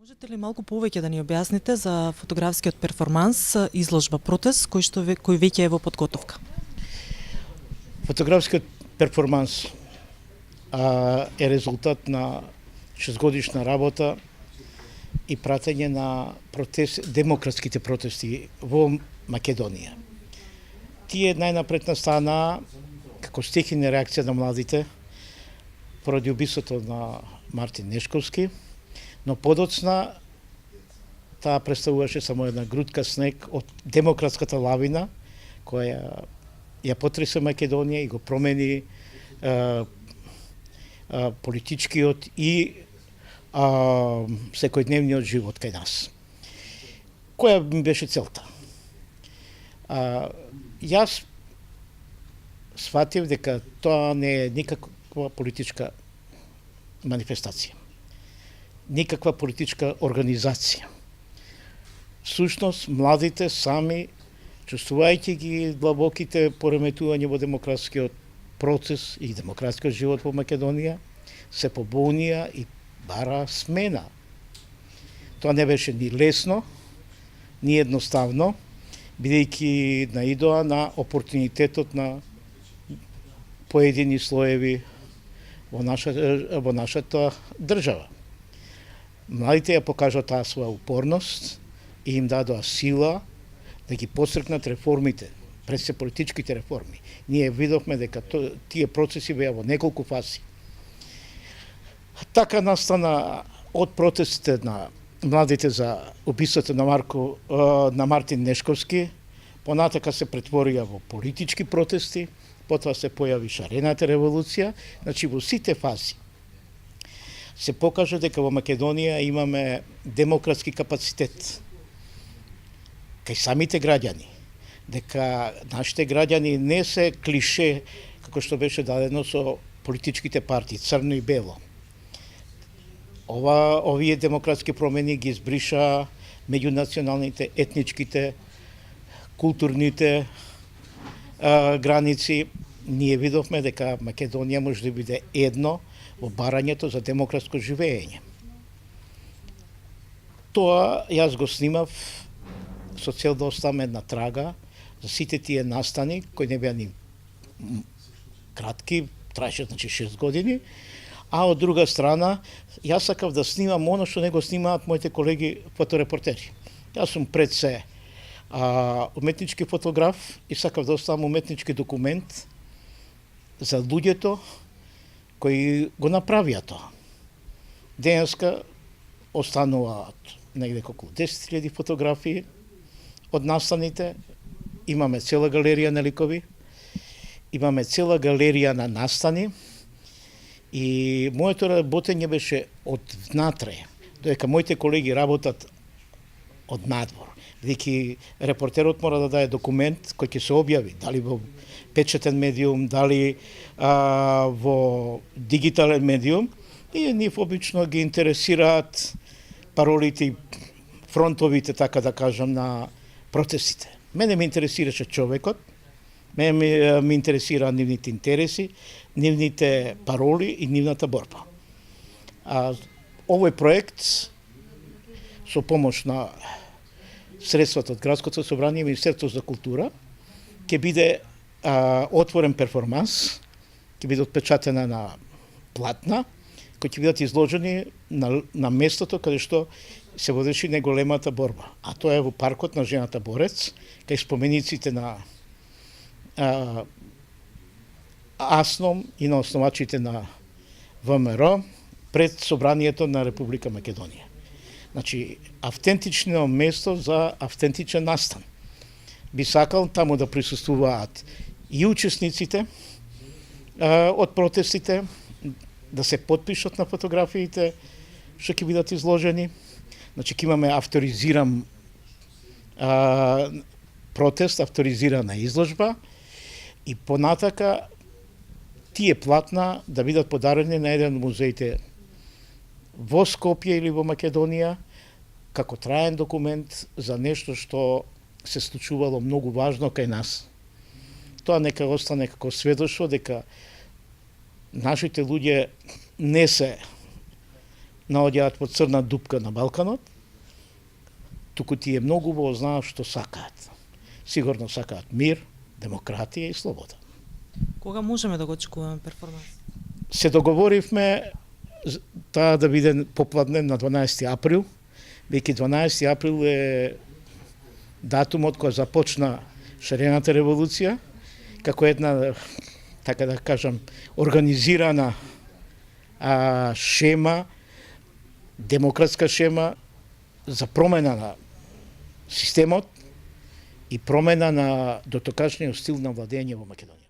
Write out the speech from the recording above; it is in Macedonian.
Можете ли малку повеќе да ни објасните за фотографскиот перформанс изложба Протест кој веќе е во подготовка? Фотографскиот перформанс е резултат на 6-годишна работа и пратење на демократските протести во Македонија. Тие најнапред настана како стихина реакција на младите поради убиството на Мартин Нешковски, но подоцна таа представуваше само една грудка снег од демократската лавина која ја потреса Македонија и го промени политичкиот и секојдневниот живот кај нас. Која ми беше целта? Јас сватив дека тоа не е никаква политичка манифестација, никаква политичка организација. Всушност, младите сами, чувствувајќи ги длабоките пореметувања во демократскиот процес и демократскиот живот во Македонија, се побунија и бара смена. Тоа не беше ни лесно, ни едноставно, бидејќи наидоа на опортунитетот на поедини слоеви во нашата држава. Младите ја покажа таа своја упорност и им дадоа сила да ги посрекнат реформите, пред се политичките реформи. Ние видовме дека тие процеси беа во неколку фази. Така настана од протестите на младите за убиството на Мартин Нешковски, понатака се претворија во политички протести, потоа се појави шарената револуција, значи во сите фази се покажа дека во Македонија имаме демократски капацитет кај самите граѓани, дека нашите граѓани не се клише како што беше дадено со политичките партии, црно и бело. Овие демократски промени ги избриша меѓунационалните, етничките, културните граници. Ние видовме дека Македонија може да биде едно во барањето за демократско живење. Тоа јас го снимав со цел да оставам една трага за сите тие настани кои не беа ни кратки, траеше значи 6 години, а од друга страна јас сакав да снимам оно што не го снимаат моите колеги фоторепортери. Јас сум пред се уметнички фотограф и сакав да оставам уметнички документ за луѓето кои го направија тоа. Денеска остануваат негде околу 10.000 фотографии од настаните, имаме цела галерија на ликови, имаме цела галерија на настани и моето работење беше од внатре, додека моите колеги работат од надвор. Бидејќи репортерот мора да даде документ кој ќе се објави, дали во печатен медиум, дали во дигитален медиум, и нив обично ги интересираат паролите и фронтовите, така да кажам, на протестите. Мене ме интересираше човекот, мене ме интересира нивните интереси, нивните пароли и нивната борба. Овој проект со помош на средствата од Градското собрание и Министерството за култура ќе биде отворен перформанс, ќе биде отпечатена на платна, кои ќе бидат изложени на местото каде што се водеше најголемата борба. А тоа е во паркот на Жената Борец, кај спомениците на АСНОМ и на основачите на ВМРО пред Собранието на Република Македонија. Значи, автентично место за автентичен настан. Би сакал таму да присуствуваат и учесниците од протестите, да се потпишат на фотографиите што ќе бидат изложени. Значи, ќе имаме авторизиран протест, авторизирана изложба и понатака тие платна да бидат подарени на еден музеите во Скопје или во Македонија како траен документ за нешто што се случувало многу важно кај нас. Тоа нека остане како сведоштво дека нашите луѓе не се наоѓаат во црна дупка на Балканот, туку тие многу убаво знаат што сакаат. Сигурно сакаат мир, демократија и слобода. Кога можеме да го очекуваме перформанс? Се договоривме таа да биде попладнен на 12 април, веќе 12 април е датумот кој започна шарената револуција, како една, така да кажам, организирана шема, демократска шема за промена на системот и промена на дотокашниот стил на владење во Македонија.